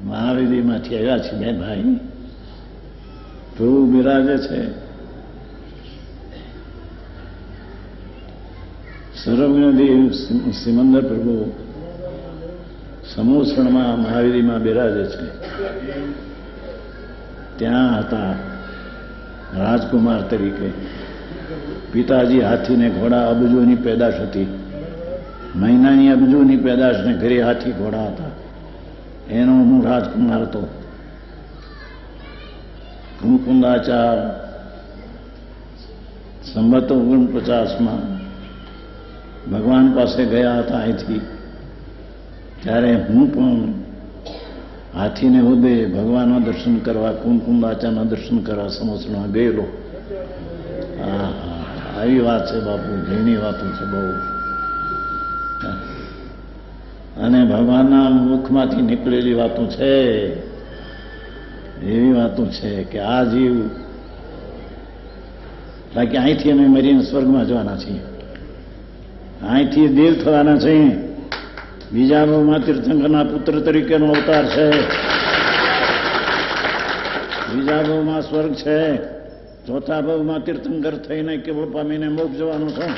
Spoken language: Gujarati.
મહાવીરીમાંથી આવ્યા છે બે ભાઈ. પ્રભુ બિરાજે છે. સર્વજ્ઞદેવ સિમંદર પ્રભુ સમૂસણમાં મહાવીરીમાં બિરાજે છે. ત્યાં હતા રાજકુમાર તરીકે. પિતાજી હાથીને ઘોડા અબજોની પેદાશ હતી. મહિનાની અબજોની પેદાશને ઘરે હાથી ઘોડા હતા. એનો હું રાજકુમાર હતો. કુમકુંદાચાર સંવત 49માં ભગવાન પાસે ગયા હતા અહીંથી. ત્યારે હું પણ હાથીને ઉદે ભગવાનના દર્શન કરવા, કુમકુંદાચારના દર્શન કરવા સમોસણમાં ગયેલો. આવી વાત છે બાપુ, ઘણી વાતો છે બહુ. અને ભગવાનના મુખમાંથી નીકળેલી વાતો છે, એવી વાતો છે કે આ જીવ બાકી અહીંથી અમે મરીને સ્વર્ગમાં જવાના છીએ. અહીંથી દેવ થવાના છે. બીજા ભાવમાં તીર્થંકરના પુત્ર તરીકેનો અવતાર છે. બીજા ભાવમાં સ્વર્ગ છે. ચોથા ભાવમાં તીર્થંકર થઈને કેવળ પામીને મોક્ષ જવાનું છે.